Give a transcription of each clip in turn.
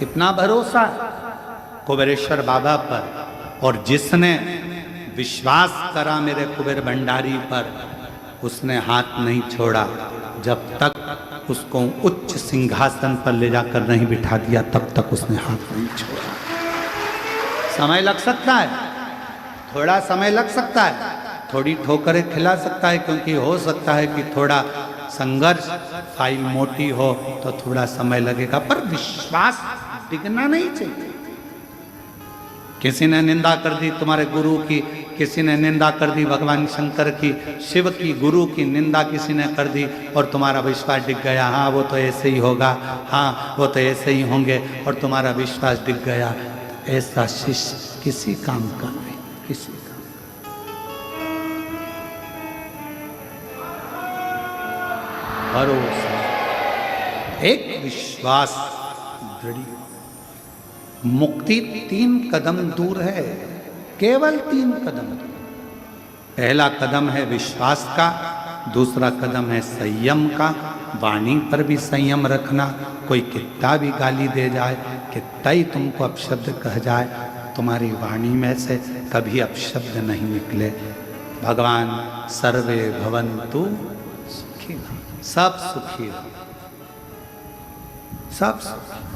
कितना भरोसा कुबेरेश्वर बाबा पर, और जिसने विश्वास करा मेरे कुबेर भंडारी पर, उसने हाथ नहीं छोड़ा जब तक उसको उच्च सिंहासन पर ले जाकर नहीं बिठा दिया, तब तक उसने हाथ नहीं छोड़ा। समय लग सकता है, थोड़ा समय लग सकता है, थोड़ी ठोकरें खिला सकता है, क्योंकि हो सकता है कि थोड़ा संघर्ष, फाइल मोटी हो तो थोड़ा समय लगेगा, पर विश्वास डिगना नहीं चाहिए। किसी ने निंदा कर दी तुम्हारे गुरु की, किसी ने निंदा कर दी भगवान शंकर की, शिव की, गुरु की निंदा किसी ने कर दी और तुम्हारा विश्वास डिग गया। हाँ वो तो ऐसे ही होगा, हाँ वो तो ऐसे ही होंगे, और तुम्हारा विश्वास डिग गया। ऐसा शिष्य किसी काम का नहीं, किसी का। भरोसा, एक विश्वास दृढ़। मुक्ति 3 कदम दूर है, केवल 3 कदम। पहला कदम है विश्वास का, दूसरा कदम है संयम का, वाणी पर भी संयम रखना। कोई कितना भी गाली दे जाए, कितना ही तुमको अपशब्द कह जाए, तुम्हारी वाणी में से कभी अपशब्द नहीं निकले। भगवान सर्वे भवन्तु सुखी, सब सुखी, सब सुखी।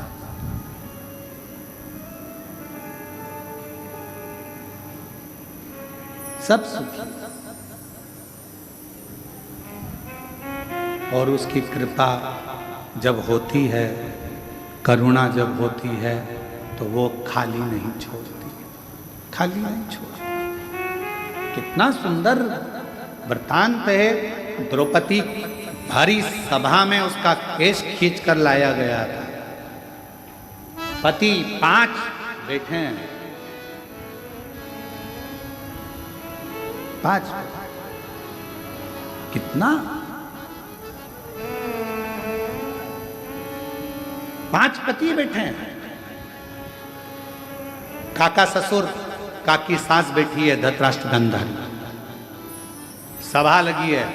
सब सुखी, और उसकी कृपा जब होती है, करुणा जब होती है, तो वो खाली नहीं छोड़ती, खाली नहीं छोड़ती। कितना सुंदर वृत्तांत है। द्रौपदी भारी सभा में उसका केश खींच कर लाया गया था। पति 5 बैठे हैं, 5, कितना 5 पति बैठे हैं। काका ससुर, काकी सास बैठी है, धृतराष्ट्र गांधारी। सभा लगी है,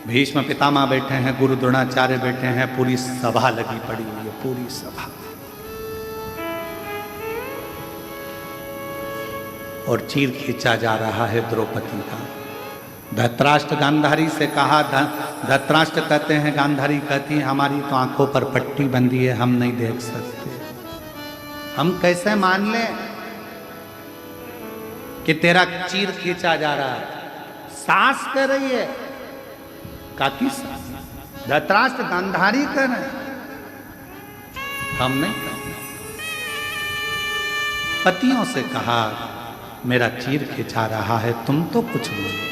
भीष्म पितामह बैठे हैं, गुरु द्रोणाचार्य बैठे हैं, पूरी सभा लगी पड़ी हुई है, पूरी सभा। और चीर खींचा जा रहा है द्रौपदी का। धृतराष्ट्र गांधारी से कहा, धृतराष्ट्र कहते हैं, गांधारी कहती है हमारी तो आंखों पर पट्टी बंधी है, हम नहीं देख सकते। हम कैसे मान लें कि तेरा चीर खींचा जा रहा है? सास कह रही है, काकी सास, धृतराष्ट्र गांधारी कह रहे हैं, हम नहीं कहते। पतियों से कहा मेरा चीर खिंचा रहा है, तुम तो कुछ बोलो।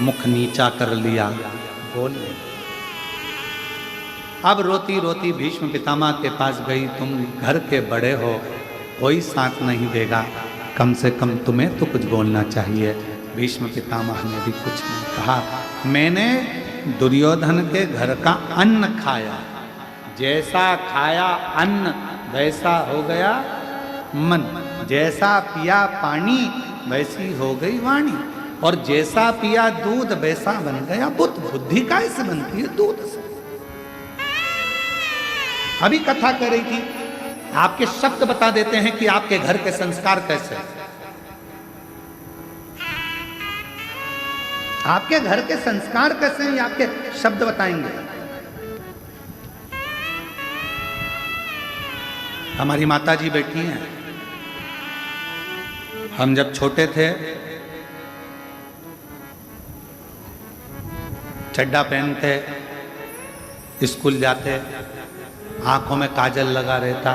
मुख नीचा कर लिया, बोले। अब रोती रोती भीष्म पितामह के पास गई, तुम घर के बड़े हो, कोई साथ नहीं देगा, कम से कम तुम्हें तो कुछ बोलना चाहिए। भीष्म पितामह ने भी कुछ नहीं कहा। मैंने दुर्योधन के घर का अन्न खाया, जैसा खाया अन्न वैसा हो गया मन, जैसा पिया पानी वैसी हो गई वाणी, और जैसा पिया दूध वैसा बन गया बुद्ध। बुद्धि कैसे बनती है? दूध से। अभी कथा कर रही थी, आपके शब्द बता देते हैं कि आपके घर के संस्कार कैसे हैं। आपके घर के संस्कार कैसे हैं, आपके शब्द बताएंगे। हमारी माता जी बैठी हैं। हम जब छोटे थे, चड्डा पहनते, स्कूल जाते, आंखों में काजल लगा रहता,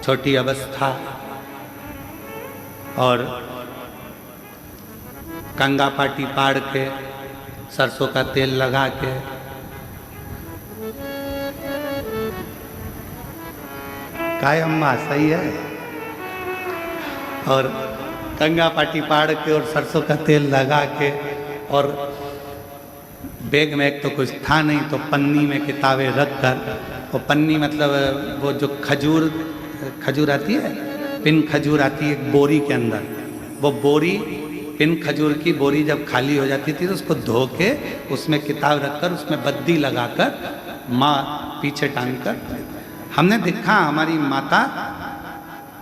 छोटी अवस्था, और कंगा पाटी पाड़ के, सरसों का तेल लगा के, काय अम्मा सही है, और कंगा पाटी पाड़ के और सरसों का तेल लगा के, और बैग में एक तो कुछ था नहीं, तो पन्नी में किताबें रख कर, वो पन्नी मतलब वो जो खजूर आती है, पिन खजूर आती है एक बोरी के अंदर, वो बोरी, पिन खजूर की बोरी जब खाली हो जाती थी तो उसको धो के उसमें किताब रखकर उसमें बद्दी लगाकर माँ पीछे टांग कर, हमने देखा हमारी माता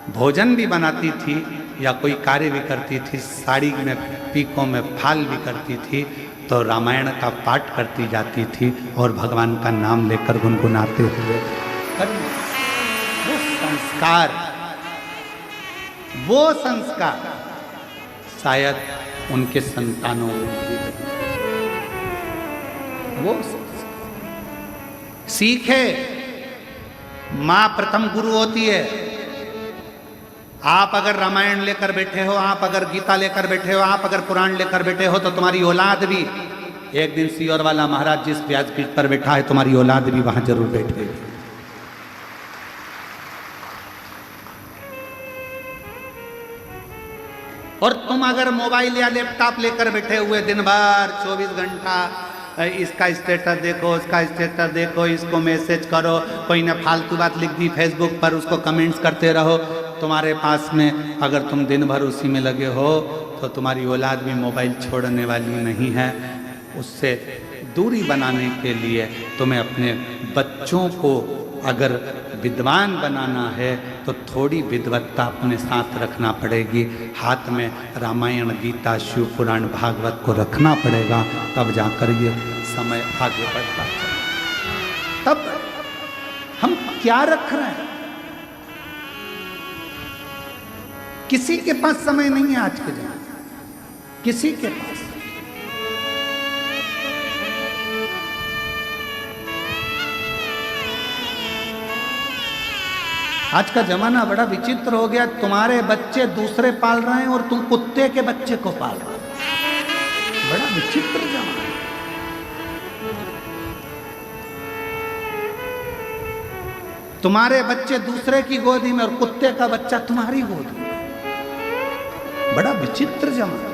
भोजन भी बनाती थी या कोई कार्य भी करती थी, साड़ी में पीकों में फाल भी करती थी, तो रामायण का पाठ करती जाती थी और भगवान का नाम लेकर गुनगुनाते हुए वो संस्कार शायद उनके संतानों में भी वो सीखे। मां प्रथम गुरु होती है। आप अगर रामायण लेकर बैठे हो, आप अगर गीता लेकर बैठे हो, आप अगर पुराण लेकर बैठे हो, तो तुम्हारी औलाद भी एक दिन सीहोर वाला महाराज जिस व्यासपीठ पर बैठा है, तुम्हारी औलाद भी वहां जरूर बैठेगी। और तुम अगर मोबाइल या लैपटॉप लेकर बैठे हुए दिन भर 24 घंटा इसका स्टेटस देखो, उसका स्टेटस देखो, इसको मैसेज करो, कोई ने फालतू बात लिख दी फेसबुक पर, उसको कमेंट्स करते रहो, तुम्हारे पास में अगर तुम दिन भर उसी में लगे हो, तो तुम्हारी औलाद भी मोबाइल छोड़ने वाली नहीं है। उससे दूरी बनाने के लिए तुम्हें अपने बच्चों को अगर विद्वान बनाना है तो थोड़ी विद्वत्ता अपने साथ रखना पड़ेगी। हाथ में रामायण, गीता, शिव पुराण, भागवत को रखना पड़ेगा, तब जाकर ये समय आगे बढ़ता है। तब हम क्या रख रहे हैं? किसी के पास समय नहीं है आज के जमाने, किसी के पास। आज का जमाना बड़ा विचित्र हो गया। तुम्हारे बच्चे दूसरे पाल रहे हैं और तुम कुत्ते के बच्चे को पाल रहे हो। बड़ा विचित्र जमाना। तुम्हारे बच्चे दूसरे की गोदी में और कुत्ते का बच्चा तुम्हारी गोदी में। बड़ा विचित्र जमाना।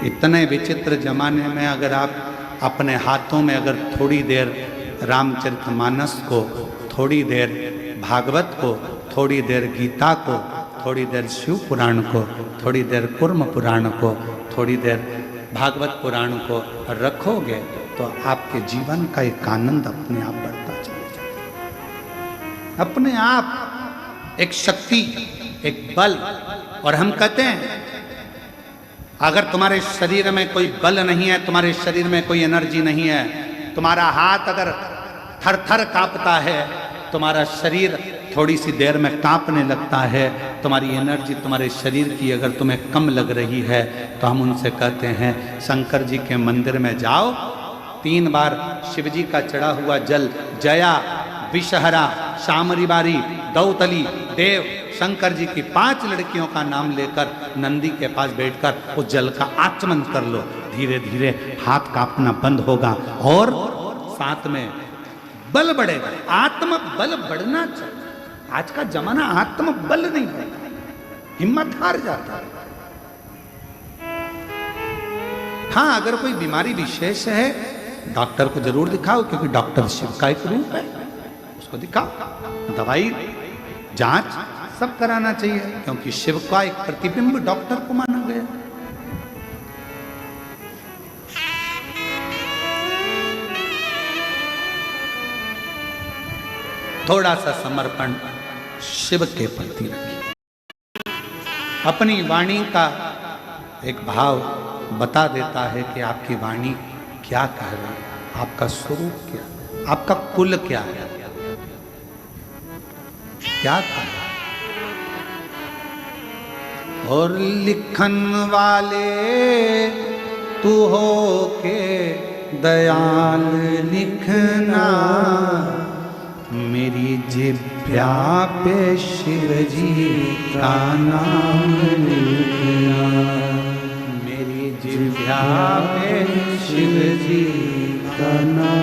इतने विचित्र जमाने में अगर आप अपने हाथों में अगर थोड़ी देर रामचरितमानस को, थोड़ी देर भागवत को, थोड़ी देर गीता को, थोड़ी देर शिव पुराण को, थोड़ी देर कुर्म पुराण को, थोड़ी देर भागवत पुराण को रखोगे, तो आपके जीवन का एक आनंद अपने आप बढ़ता चलेगा। अपने आप एक शक्ति, एक बल। और हम कहते हैं अगर तुम्हारे शरीर में कोई बल नहीं है, तुम्हारे शरीर में कोई एनर्जी नहीं है, तुम्हारा हाथ अगर थर थर कांपता है, तुम्हारा शरीर थोड़ी सी देर में कांपने लगता है, तुम्हारी एनर्जी तुम्हारे शरीर की अगर तुम्हें कम लग रही है, तो हम उनसे कहते हैं शंकर जी के मंदिर में जाओ, 3 बार शिव जी का चढ़ा हुआ जल, जया, विषहरा, शामरी बारी, दौतली, देव, शंकर जी की 5 लड़कियों का नाम लेकर नंदी के पास बैठकर उस जल का आचमन कर लो। धीरे धीरे हाथ कांपना बंद होगा और साथ में बल बढ़ेगा। आत्म बल बढ़ना चाहिए। आज का जमाना आत्म बल नहीं बढ़ता, हिम्मत हार जाता है। हाँ, अगर कोई बीमारी विशेष है, डॉक्टर को जरूर दिखाओ, क्योंकि डॉक्टर शिव का एक रूप है, उसको दिखाओ। दवाई, जांच सब कराना चाहिए, क्योंकि शिव का एक प्रतिबिंब डॉक्टर को माना गया। थोड़ा सा समर्पण शिव के प्रति रखिए। अपनी वाणी का एक भाव बता देता है कि आपकी वाणी क्या कह रही है, आपका स्वरूप क्या, आपका कुल क्या है, क्या कह रहा है। और लिखन वाले तू हो के दयाल लिखना, मेरी जिभ्या पे शिव जी का नाम लिखना, मेरी जिभ्या पे शिव जी का नाम